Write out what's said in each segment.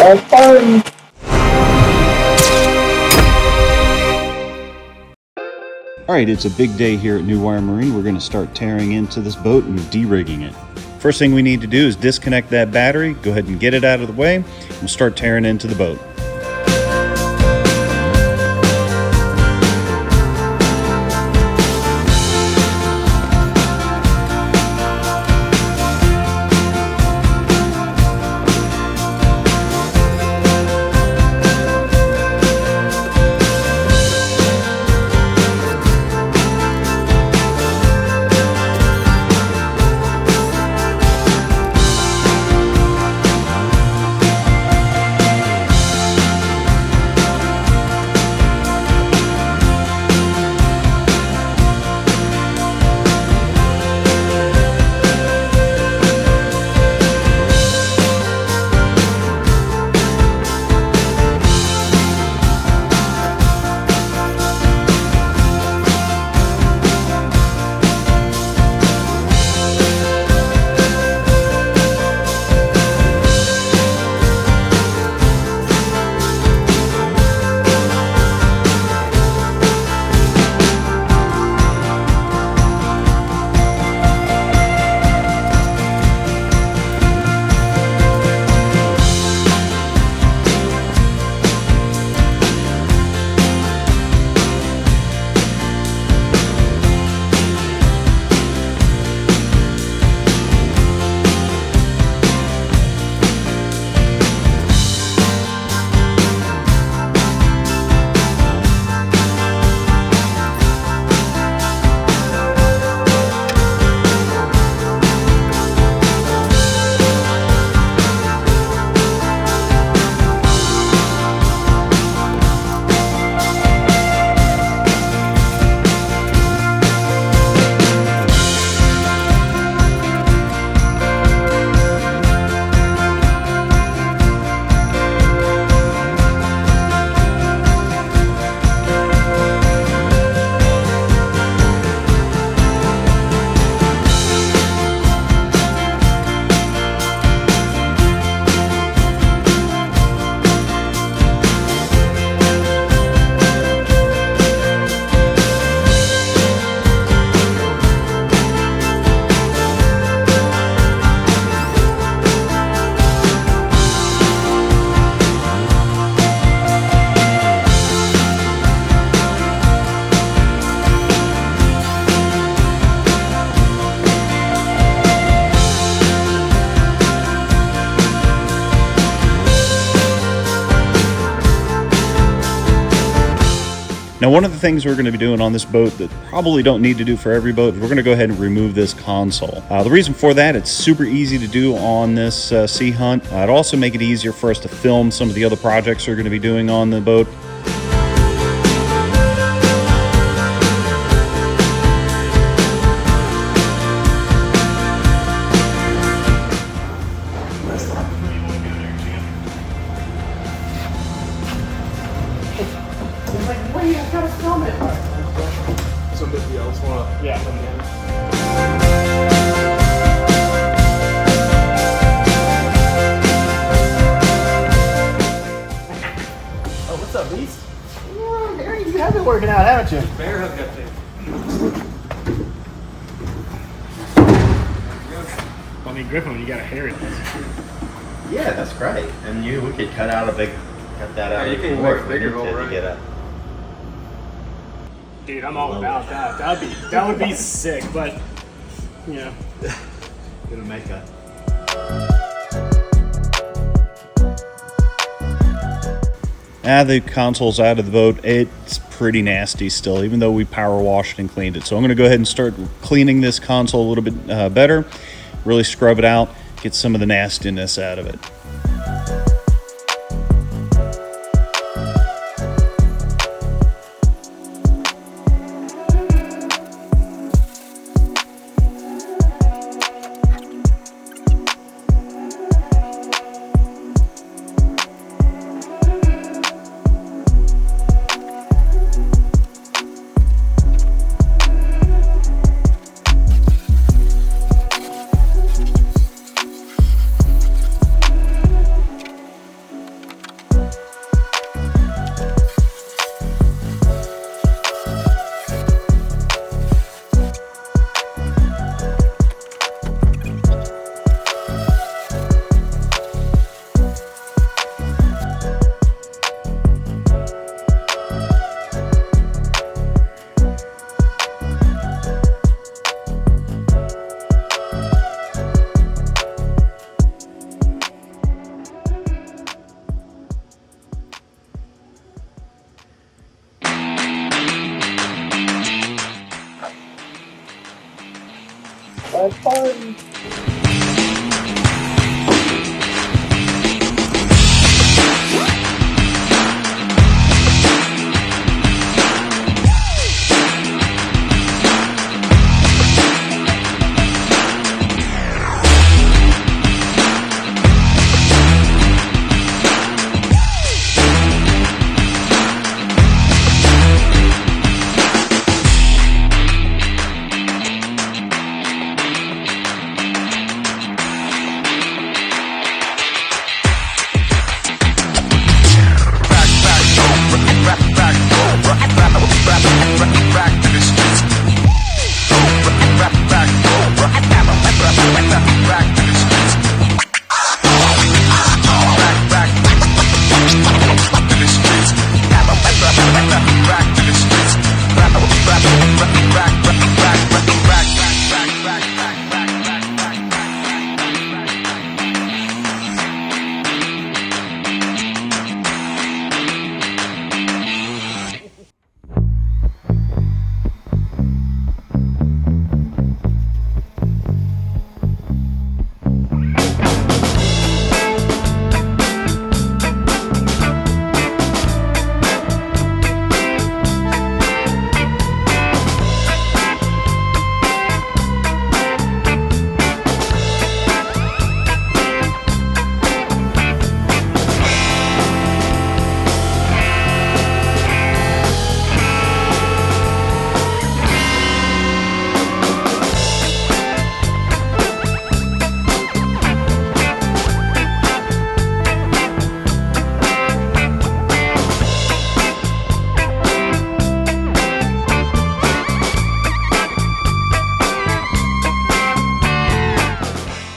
Have fun! Alright, it's a big day here at New Wire Marine. We're going to start tearing into this boat and de-rigging it. First thing we need to do is disconnect that battery, go ahead and get it out of the way, and we'll start tearing into the boat. Now, one of the things we're going to be doing on this boat that probably don't need to do for every boat, we're going to go ahead and remove this console. The reason for that, it's super easy to do on this Sea Hunt. It'd also make it easier for us to film some of the other projects we're going to be doing on the boat. Somebody else wanna? Yeah. Oh, what's up, Beast? Oh, Harry, you have been working out, haven't you? Bear has got things. I mean, Griffin, you got a hair in this. Yeah, that's great. And we could cut that out of the board. We need to get up. Dude, I'm all about that. That would be sick, but you know. Gonna make a. The console's out of the boat. It's pretty nasty still, even though we power washed and cleaned it. So I'm going to go ahead and start cleaning this console a little bit better, really scrub it out, get some of the nastiness out of it.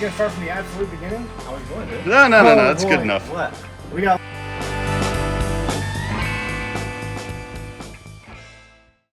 gonna start from the absolute beginning? I was going to. No, Oh, that's boy. good enough. What? We got